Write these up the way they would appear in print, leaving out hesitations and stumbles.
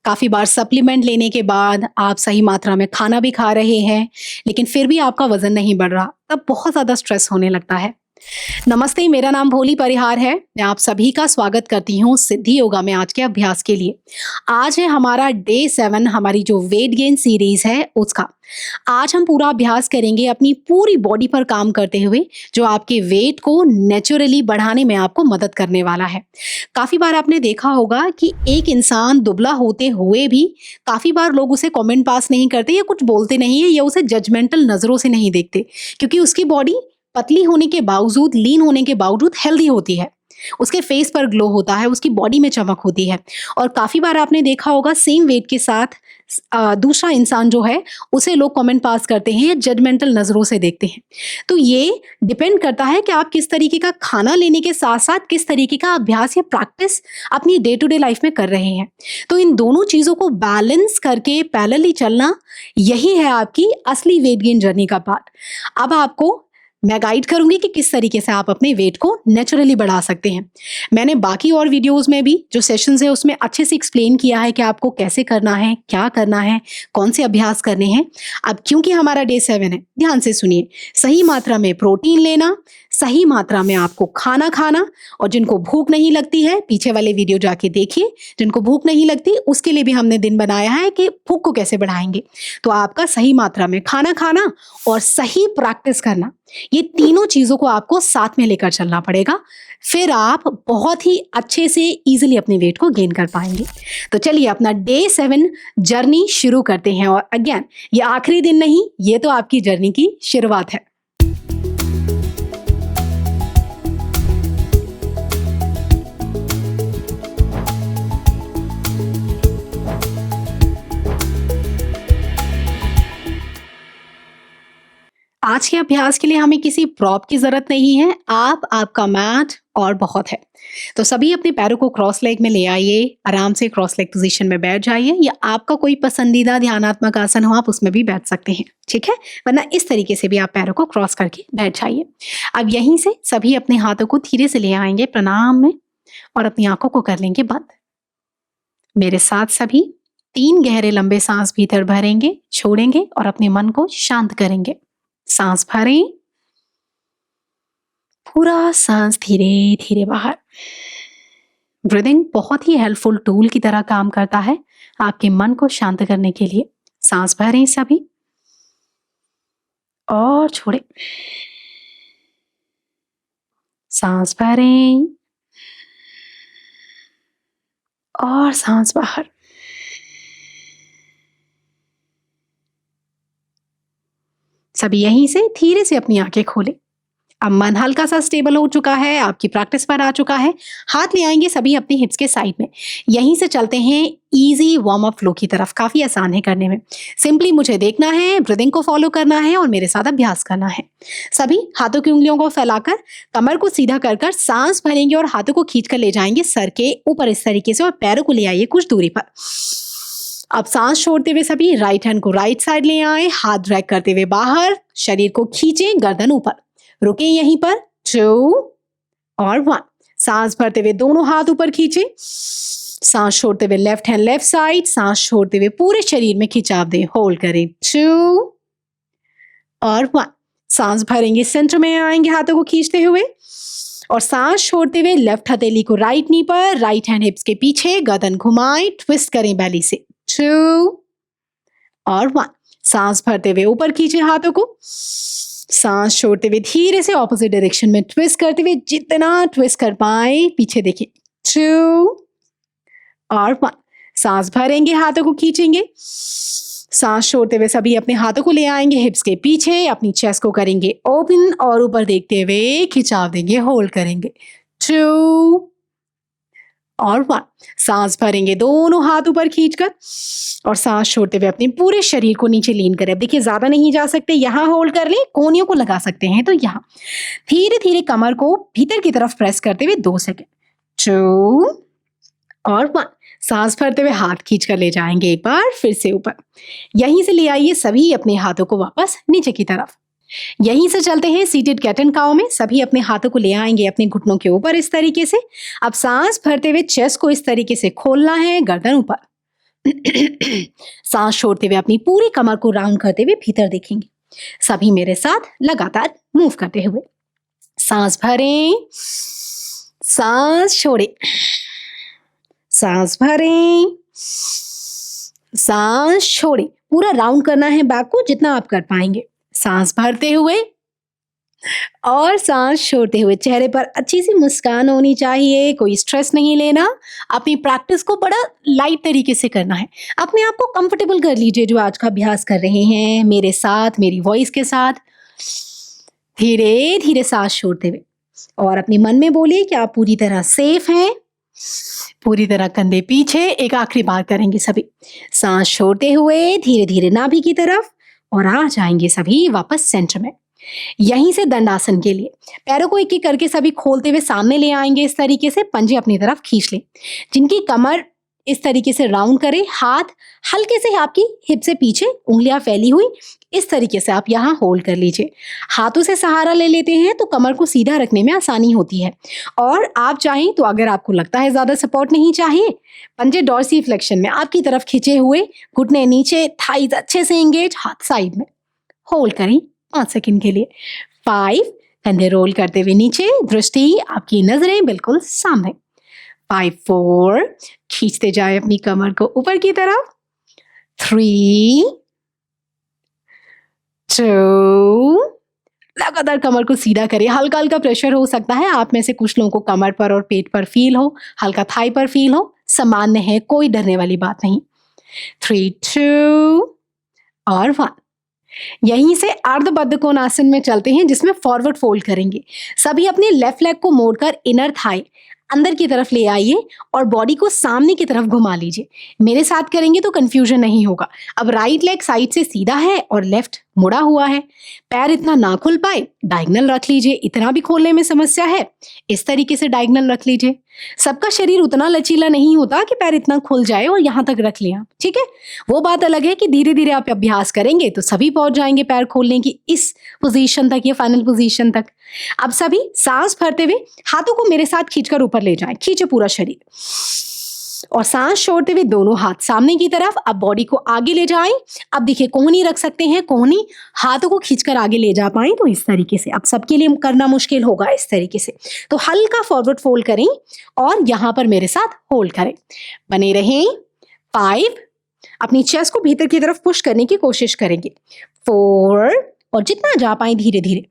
काफ़ी बार सप्लीमेंट लेने के बाद आप सही मात्रा में खाना भी खा रहे हैं, लेकिन फिर भी आपका वज़न नहीं बढ़ रहा, तब बहुत ज़्यादा स्ट्रेस होने लगता है। नमस्ते, मेरा नाम भोली परिहार है। मैं आप सभी का स्वागत करती हूँ सिद्धि योगा में आज के अभ्यास के लिए। आज है हमारा डे 7 हमारी जो वेट गेन सीरीज़ है उसका। आज हम पूरा अभ्यास करेंगे अपनी पूरी बॉडी पर काम करते हुए, जो आपके वेट को नेचुरली बढ़ाने में आपको मदद करने वाला है। काफ़ी बार आपने देखा होगा कि एक इंसान दुबला होते हुए भी काफ़ी बार लोग उसे कमेंट पास नहीं करते या कुछ बोलते नहीं है या उसे जजमेंटल नज़रों से नहीं देखते, क्योंकि उसकी बॉडी पतली होने के बावजूद, लीन होने के बावजूद हेल्दी होती है। उसके फेस पर ग्लो होता है, उसकी बॉडी में चमक होती है। और काफ़ी बार आपने देखा होगा सेम वेट के साथ दूसरा इंसान जो है उसे लोग कमेंट पास करते हैं या जजमेंटल नज़रों से देखते हैं। तो ये डिपेंड करता है कि आप किस तरीके का खाना लेने के साथ-साथ किस तरीके का अभ्यास या प्रैक्टिस अपनी डे टू डे लाइफ में कर रहे हैं। तो इन दोनों चीज़ों को बैलेंस करके पैरेलली चलना, यही है आपकी असली वेट गेन जर्नी का पार्ट। अब आपको मैं गाइड करूंगी कि किस तरीके से आप अपने वेट को नेचुरली बढ़ा सकते हैं। मैंने बाकी और वीडियोस में भी जो सेशंस है उसमें अच्छे से एक्सप्लेन किया है कि आपको कैसे करना है, क्या करना है, कौन से अभ्यास करने हैं। अब क्योंकि हमारा डे 7 है, ध्यान से सुनिए। सही मात्रा में प्रोटीन लेना, सही मात्रा में आपको खाना खाना, और जिनको भूख नहीं लगती है पीछे वाले वीडियो जाके देखिए। जिनको भूख नहीं लगती उसके लिए भी हमने दिन बनाया है कि भूख को कैसे बढ़ाएंगे। तो आपका सही मात्रा में खाना खाना और सही प्रैक्टिस करना, ये तीनों चीज़ों को आपको साथ में लेकर चलना पड़ेगा। फिर आप बहुत ही अच्छे से इजीली अपने वेट को गेन कर पाएंगे। तो चलिए अपना डे 7 जर्नी शुरू करते हैं। और अगेन, ये आखिरी दिन नहीं, ये तो आपकी जर्नी की शुरुआत है। आज के अभ्यास के लिए हमें किसी प्रॉप की जरूरत नहीं है। आपका मैट और बहुत है। तो सभी अपने पैरों को क्रॉस लेग में ले आइए, आराम से क्रॉस लेग पोजीशन में बैठ जाइए, या आपका कोई पसंदीदा ध्यानात्मक आसन हो आप उसमें भी बैठ सकते हैं, ठीक है। वरना इस तरीके से भी आप पैरों को क्रॉस करके बैठ जाइए। अब यहीं से सभी अपने हाथों को धीरे से ले आएंगे प्रणाम में, और अपनी आंखों को कर लेंगे बंद। मेरे साथ सभी 3 गहरे लंबे सांस भीतर भरेंगे, छोड़ेंगे और अपने मन को शांत करेंगे। सांस भरें, पूरा सांस धीरे धीरे बाहर। ब्रीदिंग बहुत ही हेल्पफुल टूल की तरह काम करता है आपके मन को शांत करने के लिए। सांस भरें सभी और छोड़ें। सांस भरें और सांस बाहर। सभी यहीं से धीरे से अपनी आंखें खोलें। अब मन हल्का सा स्टेबल हो चुका है, आपकी प्रैक्टिस पर आ चुका है। हाथ ले आएंगे सभी अपनी हिप्स के साइड में। यहीं से चलते हैं इजी वार्म अप फ्लो की तरफ। काफी आसान है करने में। सिंपली मुझे देखना है, ब्रीदिंग को फॉलो करना है और मेरे साथ अभ्यास करना है। सभी हाथों की उंगलियों को फैलाकर कमर को सीधा कर कर सांस भरेंगे और हाथों को खींच कर ले जाएंगे सर के ऊपर इस तरीके से, और पैरों को ले आइए कुछ दूरी पर। अब सांस छोड़ते हुए सभी राइट हैंड को राइट साइड ले आए, हाथ ड्रैग करते हुए बाहर, शरीर को खींचें, गर्दन ऊपर। रुके यहीं पर, 2 और 1। सांस भरते हुए दोनों हाथ ऊपर खींचें। सांस छोड़ते हुए लेफ्ट हैंड लेफ्ट साइड, सांस छोड़ते हुए पूरे शरीर में खिंचाव दें, होल्ड करें, 2 और 1। सांस भरेंगे, सेंटर में आएंगे हाथों को खींचते हुए, और सांस छोड़ते हुए लेफ्ट हथेली को राइट नी पर, राइट हैंड हिप्स के पीछे, गर्दन घुमाएं, ट्विस्ट करें बेली से, 2 और 1। सांस भरते हुए ऊपर खींचे हाथों को, सांस छोड़ते हुए धीरे से ऑपोजिट डायरेक्शन में ट्विस्ट करते हुए, जितना ट्विस्ट कर पाए पीछे देखिए, 2 और 1। सांस भरेंगे, हाथों को खींचेंगे। सांस छोड़ते हुए सभी अपने हाथों को ले आएंगे हिप्स के पीछे, अपनी चेस्ट को करेंगे ओपन और ऊपर देखते हुए खिंचाव देंगे, होल्ड करेंगे, 2 और 1। सांस भरेंगे, दोनों हाथ ऊपर खींचकर, और सांस छोड़ते हुए अपने पूरे शरीर को नीचे लीन करें। अब देखिए ज्यादा नहीं जा सकते, यहाँ होल्ड कर लें, कोहनियों को लगा सकते हैं तो यहाँ धीरे धीरे कमर को भीतर की तरफ प्रेस करते हुए 2 सेकेंड, 2 और 1। सांस भरते हुए हाथ खींच कर ले जाएंगे एक बार फिर से ऊपर। यहीं से ले आइए सभी अपने हाथों को वापस नीचे की तरफ। यहीं से चलते हैं सीटेड कैट एंड काउ में। सभी अपने हाथों को ले आएंगे अपने घुटनों के ऊपर इस तरीके से। अब सांस भरते हुए चेस्ट को इस तरीके से खोलना है, गर्दन ऊपर, सांस छोड़ते हुए अपनी पूरी कमर को राउंड करते हुए भीतर देखेंगे। सभी मेरे साथ लगातार मूव करते हुए। सांस भरें, सांस छोड़ें, सांस भरें, सांस छोड़ें। पूरा राउंड करना है बैक को जितना आप कर पाएंगे। सांस भरते हुए और सांस छोड़ते हुए। चेहरे पर अच्छी सी मुस्कान होनी चाहिए, कोई स्ट्रेस नहीं लेना। अपनी प्रैक्टिस को बड़ा लाइट तरीके से करना है। अपने आप को कंफर्टेबल कर लीजिए जो आज का अभ्यास कर रहे हैं मेरे साथ, मेरी वॉइस के साथ। धीरे धीरे सांस छोड़ते हुए और अपने मन में बोलिए कि आप पूरी तरह सेफ हैं, पूरी तरह कंधे पीछे। एक आखिरी बार करेंगे सभी। सांस छोड़ते हुए धीरे धीरे नाभि की तरफ और आ जाएंगे सभी वापस सेंटर में। यहीं से दंडासन के लिए पैरों को एक एक करके सभी खोलते हुए सामने ले आएंगे। इस तरीके से पंजे अपनी तरफ खींच लें। जिनकी कमर इस तरीके से राउंड करें, हाथ हल्के से आपकी हिप से पीछे, उंगलियां फैली हुई, इस तरीके से आप यहाँ होल्ड कर लीजिए। हाथों से सहारा ले लेते हैं तो कमर को सीधा रखने में आसानी होती है। और आप चाहें तो अगर आपको लगता है ज्यादा सपोर्ट नहीं चाहिए, पंजे डॉर्सी फ्लेक्शन में आपकी तरफ खींचे हुए, घुटने नीचे, थाइज अच्छे से एंगेज, हाथ साइड में। होल्ड करें 5 सेकंड के लिए। 5, कंधे रोल करते हुए नीचे, दृष्टि आपकी नजरें बिल्कुल सामने। 5, 4, खींचते जाए अपनी कमर को ऊपर की तरफ। 3, 2, लगातार कमर को सीधा करें। हल्का हल्का प्रेशर हो सकता है, आप में से कुछ लोगों को कमर पर और पेट पर फील हो, हल्का थाई पर फील हो, सामान्य है, कोई डरने वाली बात नहीं। 3, 2 और 1। यहीं से अर्धबद्ध कोणासन में चलते हैं जिसमें फॉरवर्ड फोल्ड करेंगे। सभी अपने लेफ्ट लेग को मोड़कर इनर थाई अंदर की तरफ ले आइए और बॉडी को सामने की तरफ घुमा लीजिए। मेरे साथ करेंगे तो कंफ्यूजन नहीं होगा। अब राइट लेग साइड से सीधा है और लेफ्ट मुड़ा हुआ है। पैर इतना ना खुल पाए, डायगनल रख लीजिए। इतना भी खोलने में समस्या है, इस तरीके से डायगनल रख लीजिए। सबका शरीर उतना लचीला नहीं होता कि पैर इतना खुल जाए और यहाँ तक रख लिया, ठीक है। वो बात अलग है कि धीरे धीरे आप अभ्यास करेंगे तो सभी पहुंच जाएंगे पैर खोलने की इस पोजीशन तक, ये फाइनल पोजीशन तक। अब सभी सांस भरते हुए हाथों को मेरे साथ खींचकर ऊपर ले जाएं। खींचे पूरा शरीर और सांस छोड़ते हुए दोनों हाथ सामने की तरफ। अब बॉडी को आगे ले जाएं। अब देखिए कोहनी रख सकते हैं, कोहनी हाथों को खींचकर आगे ले जा पाए तो इस तरीके से। अब सबके लिए करना मुश्किल होगा इस तरीके से, तो हल्का फॉरवर्ड फोल्ड करें और यहां पर मेरे साथ होल्ड करें। बने रहें। 5, अपनी चेस्ट को भीतर की तरफ पुश करने की कोशिश करेंगे। 4 और जितना जा पाए धीरे धीरे।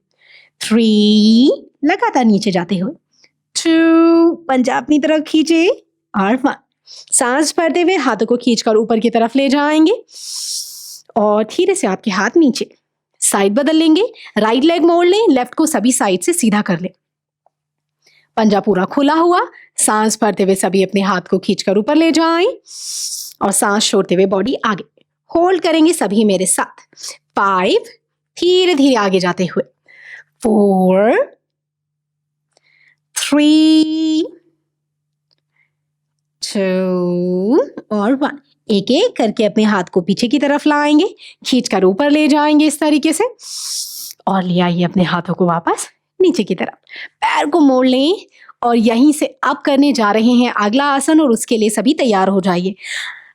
3, लगातार नीचे जाते हुए। 2, पंजा अपनी तरफ खींचे और 1। सांस भरते हुए हाथों को खींचकर ऊपर की तरफ ले जाएंगे और धीरे से आपके हाथ नीचे। साइड बदल लेंगे, राइट लेग मोड़ लें, लेफ्ट को सभी साइड से सीधा कर लें। पंजा पूरा खुला हुआ। सांस भरते हुए सभी अपने हाथ को खींचकर ऊपर ले जाएं और सांस छोड़ते हुए बॉडी आगे। होल्ड करेंगे सभी मेरे साथ। 5, धीरे धीरे आगे जाते हुए। 4, 3, 2 और 1। एक एक करके अपने हाथ को पीछे की तरफ लाएंगे, खींचकर ऊपर ले जाएंगे इस तरीके से और ले आइए अपने हाथों को वापस नीचे की तरफ। पैर को मोड़ लें और यहीं से अब करने जा रहे हैं अगला आसन और उसके लिए सभी तैयार हो जाइए।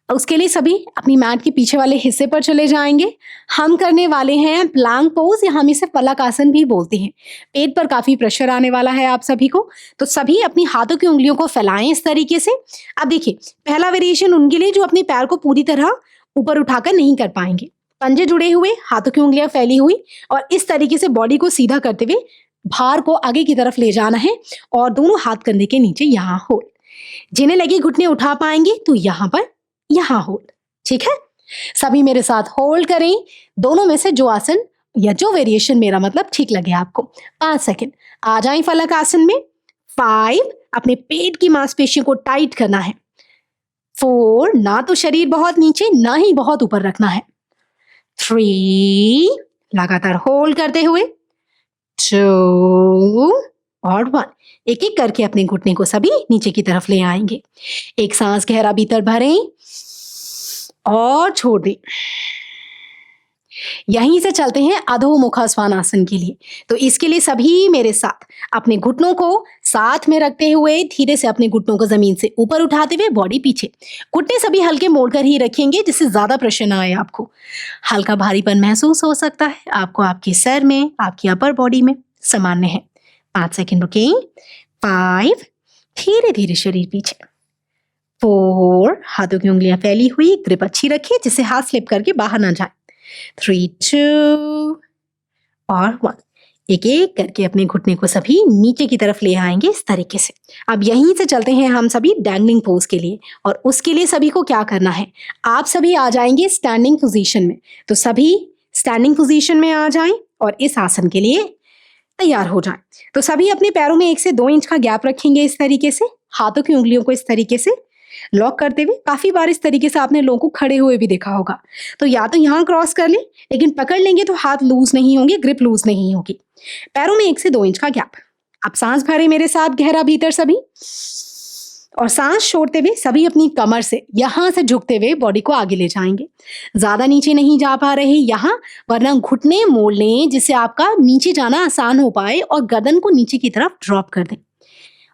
उसके लिए सभी अपनी मैट के पीछे वाले हिस्से पर चले जाएंगे। हम करने वाले हैं प्लैंक पोज, या हम इसे पलक आसन भी बोलते हैं। पेट पर काफी प्रेशर आने वाला है आप सभी को, तो सभी अपनी हाथों की उंगलियों को फैलाएं इस तरीके से। अब देखिए पहला वेरिएशन उनके लिए जो अपने पैर को पूरी तरह ऊपर उठाकर नहीं कर पाएंगे। पंजे जुड़े हुए, हाथों की उंगलियां फैली हुई और इस तरीके से बॉडी को सीधा करते हुए भार को आगे की तरफ ले जाना है और दोनों हाथ कंधे के नीचे यहाँ होल्ड। जिन्हें लगे घुटने उठा पाएंगे तो यहाँ पर यहाँ होल्ड, ठीक है। सभी मेरे साथ होल्ड करें। दोनों में से जो आसन या जो वेरिएशन मेरा मतलब ठीक लगे आपको। 5 सेकंड। आ जाएं फलक आसन में। 5, अपने पेट की मांसपेशियों को टाइट करना है। 4, ना तो शरीर बहुत नीचे ना ही बहुत ऊपर रखना है। 3, लगातार होल्ड करते हुए। 2 और 1। एक एक करके अपने घुटने को सभी नीचे की तरफ ले आएंगे। एक सांस गहरा भीतर भरें और छोड़ दें। यहीं से चलते हैं अधोमुखासनासन के लिए। तो इसके लिए सभी मेरे साथ अपने घुटनों को साथ में रखते हुए धीरे से अपने घुटनों को जमीन से ऊपर उठाते हुए बॉडी पीछे, घुटने सभी हल्के मोड़कर ही रखेंगे जिससे ज्यादा प्रेशर ना आए। आपको हल्का भारीपन महसूस हो सकता है आपको आपके सर में, आपकी अपर बॉडी में। सामान्य है। 5 सेकंड रुकें। 5, धीरे धीरे शरीर पीछे। 4, हाथों की उंगलियां फैली हुई, ग्रिप अच्छी रखिए जिससे हाथ स्लिप करके बाहर ना जाए। 3, 2 और 1। एक एक करके अपने घुटने को सभी नीचे की तरफ ले आएंगे इस तरीके से। अब यहीं से चलते हैं हम सभी डैंगलिंग पोज के लिए, और उसके लिए सभी को क्या करना है, आप सभी आ जाएंगे स्टैंडिंग पोजीशन में। तो सभी स्टैंडिंग पोजीशन में आ जाएं और इस आसन के लिए तैयार हो जाएं। तो सभी अपने पैरों में 1 से 2 इंच का गैप रखेंगे इस तरीके से, हाथों की उंगलियों को इस तरीके से लॉक करते हुए। काफी बार इस तरीके से आपने लोगों को खड़े हुए भी देखा होगा। तो या तो यहाँ क्रॉस कर लें, लेकिन पकड़ लेंगे तो हाथ लूज नहीं होंगे, ग्रिप लूज नहीं होगी। पैरों में 1 से 2 इंच का गैप। अब सांस भरे मेरे साथ गहरा भीतर सभी, और सांस छोड़ते हुए सभी अपनी कमर से यहां से झुकते हुए बॉडी को आगे ले जाएंगे। ज्यादा नीचे नहीं जा पा रहे यहाँ, वरना घुटने मोड़ लें जिससे आपका नीचे जाना आसान हो पाए, और गर्दन को नीचे की तरफ ड्रॉप कर दें।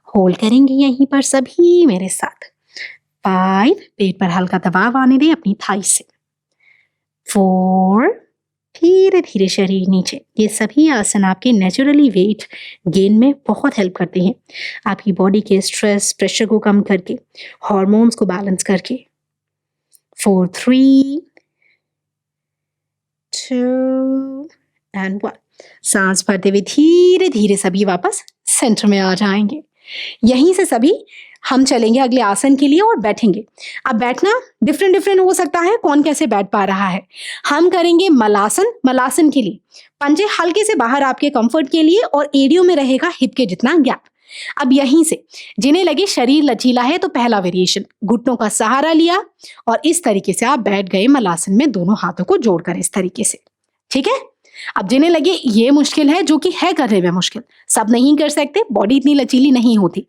होल्ड करेंगे यहीं पर सभी मेरे साथ। 5, पेट पर हल्का दबाव आने दें अपनी थाई से। 4, धीरे धीरे शरीर नीचे। ये सभी आसन आपके नेचुरली वेट गेन में बहुत हेल्प करते हैं, आपकी बॉडी के स्ट्रेस प्रेशर को कम करके, हार्मोन्स को बैलेंस करके। 4, 3, 2 एंड 1। सांस भरते हुए धीरे धीरे सभी वापस सेंटर में आ जाएंगे। यहीं से सभी हम चलेंगे अगले आसन के लिए और बैठेंगे। अब बैठना डिफरेंट हो सकता है, कौन कैसे बैठ पा रहा है। हम करेंगे मलासन। मलासन के लिए पंजे हल्के से बाहर आपके कंफर्ट के लिए, और एडियो में रहेगा हिप के जितना गैप। अब यहीं से जिन्हें लगे शरीर लचीला है तो पहला वेरिएशन, घुटनों का सहारा लिया और इस तरीके से आप बैठ गए मलासन में, दोनों हाथों को जोड़कर इस तरीके से। ठीक है। अब जिन्हें लगे ये मुश्किल है, जो कि है करने में मुश्किल, सब नहीं कर सकते, बॉडी इतनी लचीली नहीं होती,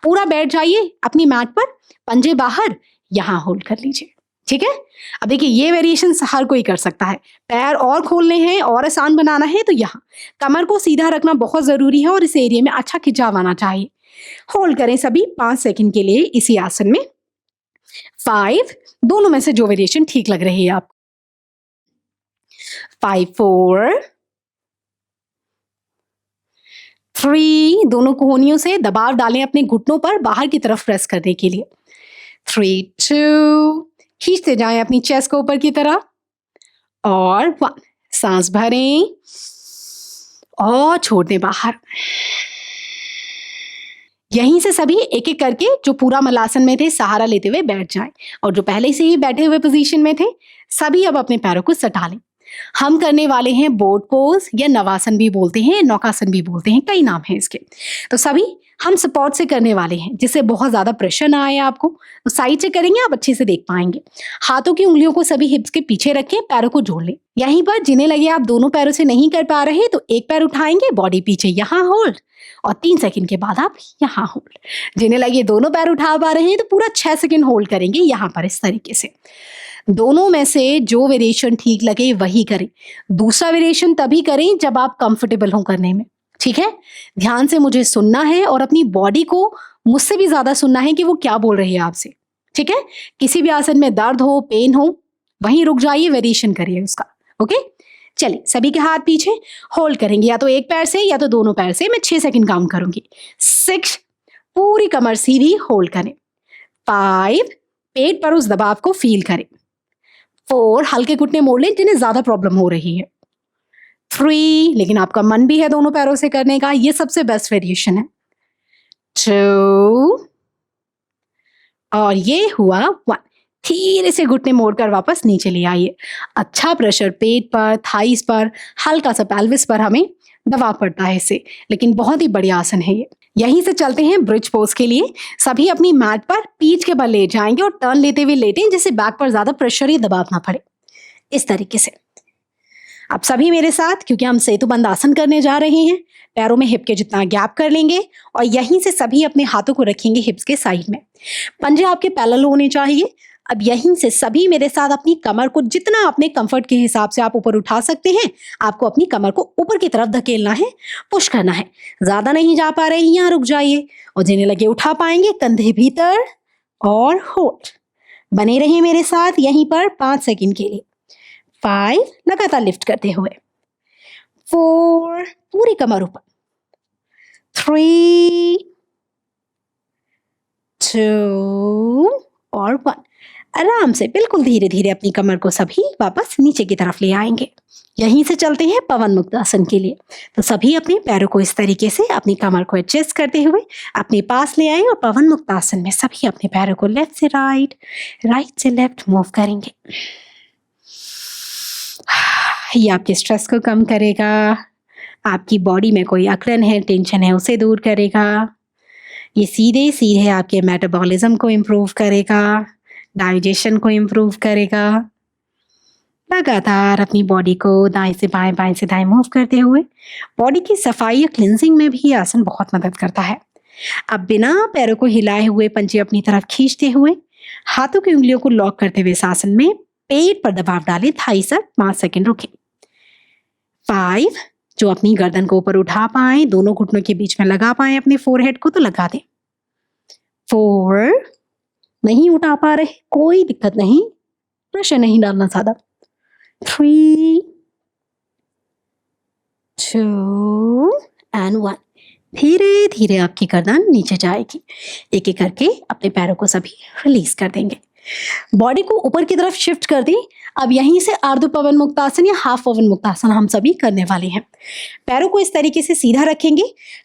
पूरा बैठ जाइए अपनी मैट पर, पंजे बाहर, यहां होल्ड कर लीजिए। ठीक है। अब देखिए ये वेरिएशन हर कोई कर सकता है। पैर और खोलने हैं और आसान बनाना है तो यहाँ कमर को सीधा रखना बहुत जरूरी है, और इस एरिया में अच्छा खिंचाव आना चाहिए। होल्ड करें सभी 5 सेकंड के लिए इसी आसन में। 5, दोनों में से जो वेरिएशन ठीक लग रही है आपको। 5, 4, 3, दोनों कोहनियों से दबाव डालें अपने घुटनों पर बाहर की तरफ प्रेस करने के लिए। 3, 2, खींचते जाएं अपनी चेस्ट को ऊपर की तरफ, और 1। सांस भरें और छोड़ दें बाहर। यहीं से सभी एक एक करके जो पूरा मलासन में थे सहारा लेते हुए बैठ जाएं, और जो पहले से ही बैठे हुए पोजीशन में थे सभी अब अपने पैरों को सटा लें। हम करने वाले हैं बोट पोज, या नवासन भी बोलते हैं, नौकासन भी बोलते हैं, कई नाम हैं इसके। तो सभी हम सपोर्ट से करने वाले हैं जिससे बहुत ज्यादा प्रेशर ना आए आपको। तो साइड से करेंगे, आप अच्छे से देख पाएंगे। हाथों की उंगलियों को सभी हिप्स के पीछे रखें, पैरों को जोड़ लें। यहीं पर जिन्हें लगे आप दोनों पैरों से नहीं कर पा रहे तो एक पैर उठाएंगे, बॉडी पीछे यहाँ होल्ड, और 3 सेकंड के बाद आप यहाँ होल्ड। जिन्हें लगे दोनों पैर उठा पा रहे हैं तो पूरा 6 सेकंड होल्ड करेंगे यहाँ पर इस तरीके से। दोनों में से जो वेरिएशन ठीक लगे वही करें। दूसरा वेरिएशन तभी करें जब आप कंफर्टेबल हो करने में। ठीक है। ध्यान से मुझे सुनना है और अपनी बॉडी को मुझसे भी ज्यादा सुनना है कि वो क्या बोल रही है आपसे। ठीक है। किसी भी आसन में दर्द हो, पेन हो, वहीं रुक जाइए, वेरिएशन करिए उसका। ओके। चलिए सभी के हाथ पीछे होल्ड करेंगे, या तो एक पैर से या तो दोनों पैर से। मैं 6 सेकंड काउंट करूंगी। 6, पूरी कमर सीधी होल्ड करें। 5, पेट पर उस दबाव को फील करें। 4, हल्के घुटने मोड़ लें जिन्हें ज्यादा प्रॉब्लम हो रही है। 3, लेकिन आपका मन भी है दोनों पैरों से करने का, ये सबसे बेस्ट वेरिएशन है। 2, और ये हुआ 1। धीरे से घुटने मोड़कर वापस नीचे ले आइए। अच्छा प्रेशर पेट पर, थाइस पर, हल्का सा पेल्विस पर हमें दबाव पड़ता है इससे, लेकिन बहुत ही बढ़िया आसन है ये। यहीं से चलते हैं ब्रिज पोज के लिए। सभी अपनी मैट पर पीठ के बल ले जाएंगे और टर्न लेते हुए लेटें, जिससे बैक पर ज्यादा प्रेशर या दबाव ना पड़े, इस तरीके से। अब सभी मेरे साथ, क्योंकि हम सेतुबंद आसन करने जा रहे हैं, पैरों में हिप के जितना गैप कर लेंगे, और यहीं से सभी अपने हाथों को रखेंगे हिप्स के साइड में। पंजे आपके पैरेलल होने चाहिए। अब यहीं से सभी मेरे साथ अपनी कमर को जितना अपने कंफर्ट के हिसाब से आप ऊपर उठा सकते हैं, आपको अपनी कमर को ऊपर की तरफ धकेलना है, पुश करना है। ज्यादा नहीं जा पा रहे, यहाँ रुक जाइए और जिन्हें लगे उठा पाएंगे कंधे भीतर और होल्ड। बने रहिए मेरे साथ यहीं पर 5 सेकंड के लिए। 5, लगातार लिफ्ट करते हुए। 4, पूरी कमर ऊपर। 3, 2 और 1। आराम से बिल्कुल धीरे धीरे अपनी कमर को सभी वापस नीचे की तरफ ले आएंगे। यहीं से चलते हैं पवन मुक्त आसन के लिए। तो सभी अपने पैरों को इस तरीके से अपनी कमर को एडजस्ट करते हुए अपने पास ले आए और पवन मुक्त आसन में सभी अपने पैरों को लेफ्ट से राइट, राइट से लेफ्ट मूव करेंगे। ये आपके स्ट्रेस को कम करेगा, आपकी बॉडी में कोई अकड़न है, टेंशन है, उसे दूर करेगा। ये सीधे सीधे आपके मेटाबॉलिज्म को इम्प्रूव करेगा, डाइजेशन को इम्प्रूव करेगा। लगातार अपनी बॉडी को दाएं से बाएं, बाएं से दाएं मूव करते हुए बॉडी की सफाई या क्लिनजिंग में भी आसन बहुत मदद करता है। अब बिना पैरों को हिलाए हुए पंजे अपनी तरफ खींचते हुए हाथों की उंगलियों को लॉक करते हुए इस आसन में पेट पर दबाव डालें। थाई सर 5 सेकंड रुकें। 5, जो अपनी गर्दन को ऊपर उठा पाए, दोनों घुटनों के बीच में लगा पाए अपने फोरहेड को तो लगा दें। 4, नहीं उठा पा रहे, कोई दिक्कत नहीं, प्रेशर नहीं डालना ज्यादा। 3, 2 एंड 1। धीरे धीरे आपकी गर्दन नीचे जाएगी। एक एक करके अपने पैरों को सभी रिलीज कर देंगे। बॉडी को ऊपर की तरफ शिफ्ट कर दें। अब यहीं से अर्ध पवन मुक्तासन या हाफ पवन मुक्तासन हम सभी करने वाले हैं। पैरों को इस तरीके से सीधा रखेंगे,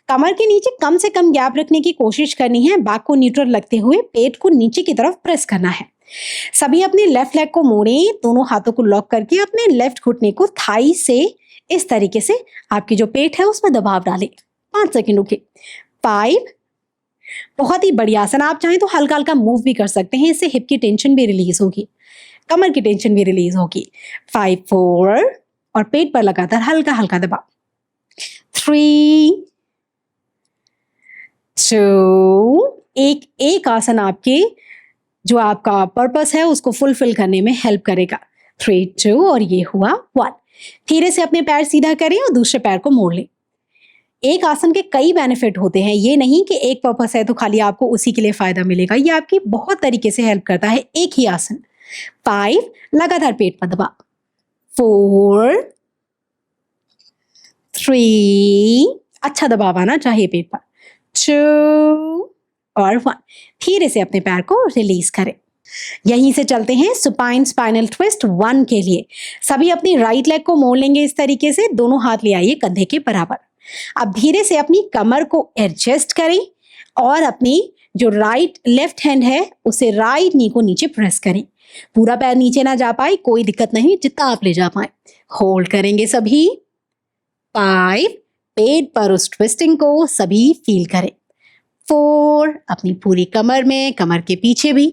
कमर के नीचे कम से कम गैप रखने की कोशिश करनी है। बैक को न्यूट्रल रखते हुए पेट को नीचे की तरफ प्रेस करना है। सभी अपने लेफ्ट लेग को मोड़ें, दोनों हाथों को लॉक करके अपने लेफ्ट घुटने को थाई से इस तरीके से आपकी जो पेट है उसमें दबाव डालें। 5 सेकंड रुके। 5, बहुत ही बढ़िया आसन। आप चाहें तो हल्का हल्का मूव भी कर सकते हैं, इससे हिप की टेंशन भी रिलीज होगी, कमर की टेंशन भी रिलीज होगी। 5, 4 और पेट पर लगातार हल्का हल्का दबाव। 3, 2, एक आसन आपके जो आपका पर्पस है उसको फुलफिल करने में हेल्प करेगा। 3, 2 और ये हुआ 1। धीरे से अपने पैर सीधा करें और दूसरे पैर को मोड़ लें। एक आसन के कई बेनिफिट होते हैं, ये नहीं कि एक पर्पस है तो खाली आपको उसी के लिए फायदा मिलेगा। ये आपकी बहुत तरीके से हेल्प करता है एक ही आसन। 5, लगातार पेट पर दबाव। 4, 3, अच्छा दबाव आना चाहिए पेट पर। 2 और 1। धीरे से अपने पैर को रिलीज करें। यहीं से चलते हैं सुपाइन स्पाइनल ट्विस्ट 1 के लिए। सभी अपनी राइट लेग को मोड़ लेंगे इस तरीके से, दोनों हाथ ले आइए कंधे के बराबर। अब धीरे से अपनी कमर को एडजस्ट करें और अपनी जो लेफ्ट हैंड है उसे राइट नी को नीचे प्रेस करें। पूरा पैर नीचे ना जा पाए कोई दिक्कत नहीं, जितना आप ले जा पाए। होल्ड करेंगे सभी। 5, पेट पर उस ट्विस्टिंग को सभी फील करें। 4, अपनी पूरी कमर में, कमर के पीछे भी।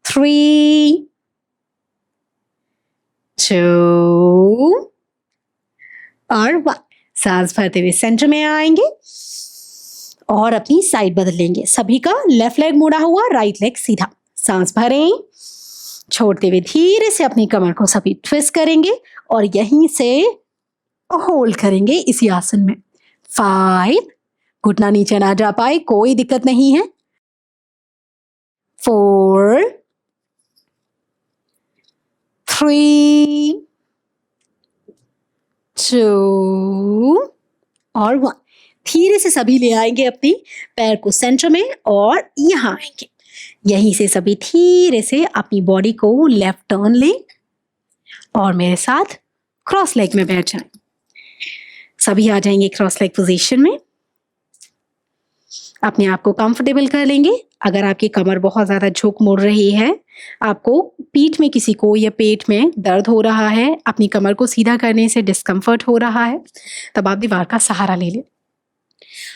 3, 2 और 1। सांस भरते हुए सेंटर में आएंगे और अपनी साइड बदल लेंगे। सभी का लेफ्ट लेग मुड़ा हुआ, राइट लेग सीधा। सांस भरें, छोड़ते हुए धीरे से अपनी कमर को सभी ट्विस्ट करेंगे और यहीं से होल्ड करेंगे इसी आसन में। 5, घुटना नीचे ना जा पाए कोई दिक्कत नहीं है। 4, 3, 2 और 1। धीरे से सभी ले आएंगे अपनी पैर को सेंटर में और यहां आएंगे। यहीं से सभी धीरे से अपनी बॉडी को लेफ्ट टर्न लें और मेरे साथ क्रॉस लेग में बैठ जाएं। सभी आ जाएंगे क्रॉस लेग पोजीशन में। अपने आप को कंफर्टेबल कर लेंगे। अगर आपकी कमर बहुत ज्यादा झुक मुड़ रही है, आपको पीठ में किसी को या पेट में दर्द हो रहा है, अपनी कमर को सीधा करने से डिस्कम्फर्ट हो रहा है, तब आप दीवार का सहारा ले लें।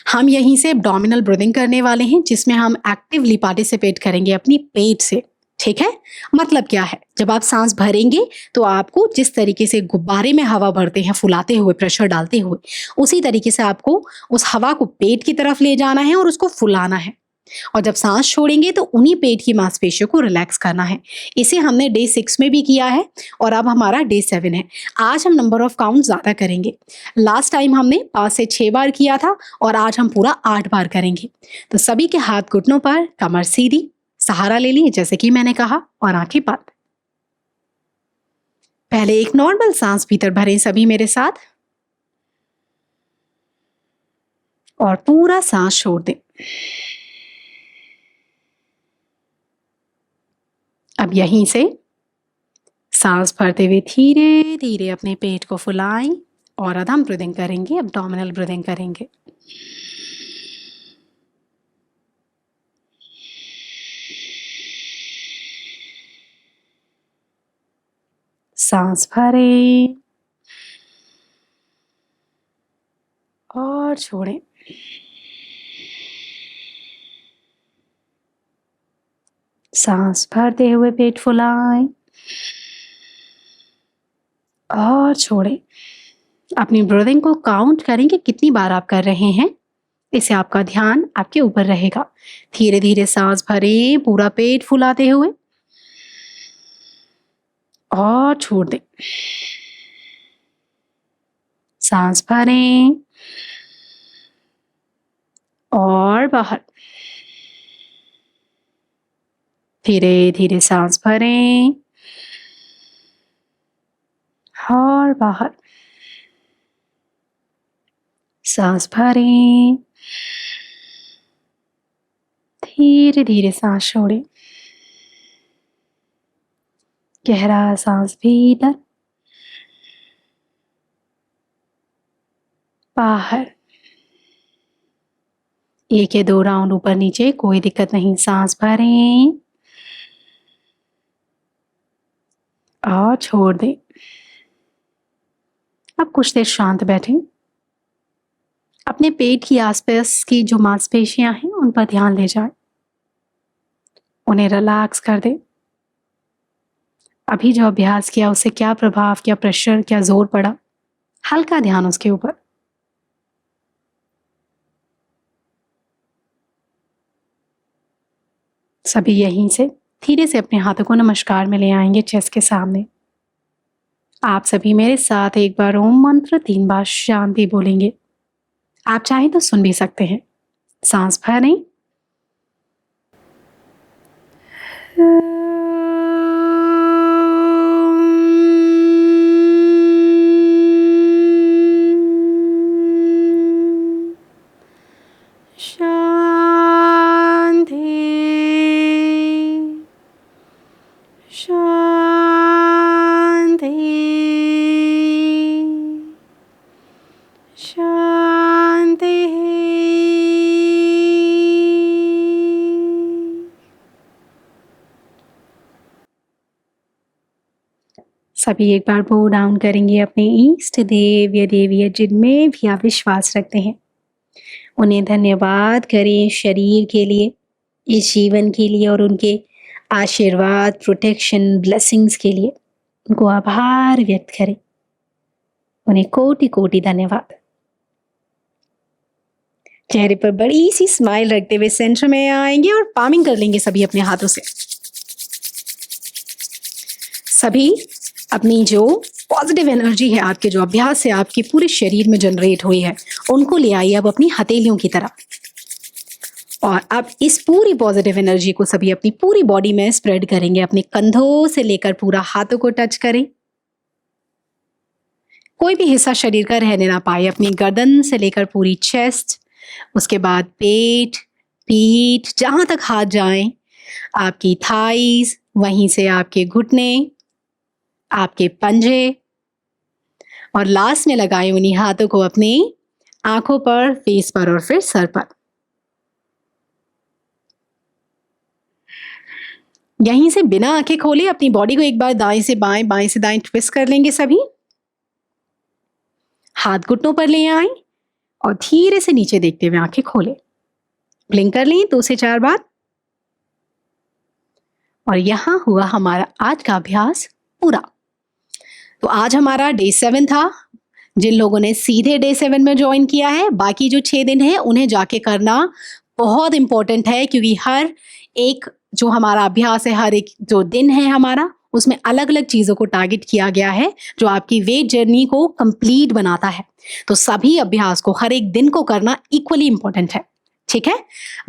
हम यहीं से एब्डोमिनल ब्रीदिंग करने वाले हैं जिसमें हम एक्टिवली पार्टिसिपेट करेंगे अपनी पेट से। ठीक है, मतलब क्या है, जब आप सांस भरेंगे तो आपको जिस तरीके से गुब्बारे में हवा भरते हैं फुलाते हुए, प्रेशर डालते हुए, उसी तरीके से आपको उस हवा को पेट की तरफ ले जाना है और उसको फुलाना है। और जब सांस छोड़ेंगे तो उन्हीं पेट की मांसपेशियों को रिलैक्स करना है। इसे हमने डे 6 में भी किया है और अब हमारा डे 7 है। आज हम नंबर ऑफ काउंट ज़्यादा करेंगे। लास्ट टाइम हमने 5 से 6 बार किया था और आज हम पूरा 8 बार करेंगे। तो सभी के हाथ घुटनों पर, कमर सीधी, सहारा ले लिए जैसे कि मैंने कहा, और आंखें बंद। पहले एक नॉर्मल सांस भीतर भरें सभी मेरे साथ और पूरा सांस छोड़ दें। अब यहीं से सांस भरते हुए धीरे धीरे अपने पेट को फुलाएं और अब हम ब्रीदिंग करेंगे, एब्डोमिनल ब्रीदिंग करेंगे। सांस भरें और छोड़ें। सांस भरते हुए पेट फुलाएं और छोड़ें। अपनी ब्रीदिंग को काउंट करें कि कितनी बार आप कर रहे हैं। इससे आपका ध्यान आपके ऊपर रहेगा। धीरे धीरे सांस भरें पूरा पेट फुलाते हुए और छोड़ दें। सांस भरें और बाहर। धीरे धीरे सांस भरें और बाहर। सांस भरें, धीरे धीरे सांस छोड़ें। गहरा सांस भीतर, बाहर। 1 या 2 राउंड ऊपर नीचे, कोई दिक्कत नहीं। सांस भरें और छोड़ दें। अब कुछ देर शांत बैठें। अपने पेट की आसपास की जो मांसपेशियां हैं उन पर ध्यान ले जाएं। उन्हें रिलैक्स कर दें। अभी जो अभ्यास किया उससे क्या प्रभाव, क्या प्रेशर, क्या जोर पड़ा, हल्का ध्यान उसके ऊपर। सभी यहीं से धीरे से अपने हाथों को नमस्कार में ले आएंगे चेस्ट के सामने। आप सभी मेरे साथ एक बार ओम मंत्र 3 बार शांति बोलेंगे। आप चाहें तो सुन भी सकते हैं। सांस भरें, सभी एक बार बो डाउन करेंगे अपने इष्ट देव या देवी जिनमें भी आप विश्वास रखते हैं। उन्हें धन्यवाद करें शरीर के लिए, इस जीवन के लिए और उनके आशीर्वाद, प्रोटेक्शन, ब्लेसिंग्स के लिए उनको आभार व्यक्त करें। उन्हें कोटि कोटि धन्यवाद। चेहरे पर बड़ी सी स्माइल रखते हुए सेंटर में आएंगे और पामिंग कर लेंगे सभी अपने हाथों से। सभी अपनी जो पॉजिटिव एनर्जी है आपके जो अभ्यास से आपके पूरे शरीर में जनरेट हुई है उनको ले आइए अब अपनी हथेलियों की तरफ। और अब इस पूरी पॉजिटिव एनर्जी को सभी अपनी पूरी बॉडी में स्प्रेड करेंगे। अपने कंधों से लेकर पूरा हाथों को टच करें। कोई भी हिस्सा शरीर का रहने ना पाए। अपनी गर्दन से लेकर पूरी चेस्ट, उसके बाद पेट, पीठ, जहां तक हाथ जाएं, आपकी थाइज, वहीं से आपके घुटने, आपके पंजे और लास्ट में लगाए उन्हीं हाथों को अपनी आंखों पर, फेस पर और फिर सर पर। यहीं से बिना आंखें खोले अपनी बॉडी को एक बार दाएं से बाएं, बाएं से दाएं ट्विस्ट कर लेंगे सभी। हाथ घुटनों पर ले आएं और धीरे से नीचे देखते हुए आंखें खोलें। ब्लिंक कर लें 2 से 4 बार। और यहां हुआ हमारा आज का अभ्यास पूरा। तो आज हमारा डे 7 था। जिन लोगों ने सीधे डे 7 में ज्वाइन किया है, बाकी जो 6 दिन है उन्हें जाके करना बहुत इंपॉर्टेंट है, क्योंकि हर एक जो हमारा अभ्यास है, हर एक जो दिन है हमारा, उसमें अलग अलग चीज़ों को टारगेट किया गया है जो आपकी वेट जर्नी को कंप्लीट बनाता है। तो सभी अभ्यास को हर एक दिन को करना इक्वली इंपॉर्टेंट है। ठीक है,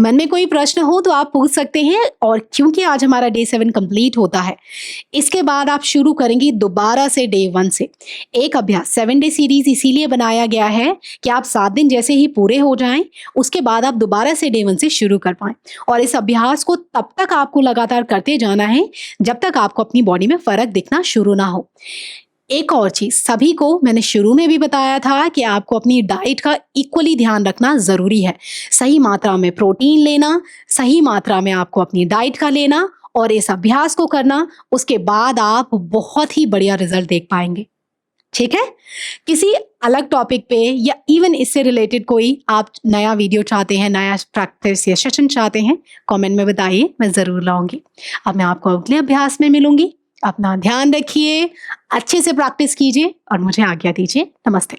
मन में कोई प्रश्न हो तो आप पूछ सकते हैं। और क्योंकि आज हमारा डे 7 कंप्लीट होता है, इसके बाद आप शुरू करेंगे दोबारा से डे 1 से एक अभ्यास। 7 डे सीरीज इसीलिए बनाया गया है कि आप 7 दिन जैसे ही पूरे हो जाएं, उसके बाद आप दोबारा से डे 1 से शुरू कर पाएं। और इस अभ्यास को तब तक आपको लगातार करते जाना है जब तक आपको अपनी बॉडी में फर्क दिखना शुरू ना हो। एक और चीज, सभी को मैंने शुरू में भी बताया था कि आपको अपनी डाइट का इक्वली ध्यान रखना जरूरी है। सही मात्रा में प्रोटीन लेना, सही मात्रा में आपको अपनी डाइट का लेना और इस अभ्यास को करना, उसके बाद आप बहुत ही बढ़िया रिजल्ट देख पाएंगे। ठीक है, किसी अलग टॉपिक पे या इवन इससे रिलेटेड कोई आप नया वीडियो चाहते हैं, नया प्रैक्टिस या सेशन चाहते हैं, कमेंट में बताइए, मैं ज़रूर लाऊंगी। अब मैं आपको अगले अभ्यास में मिलूंगी। अपना ध्यान रखिए, अच्छे से प्रैक्टिस कीजिए और मुझे आज्ञा दीजिए। नमस्ते।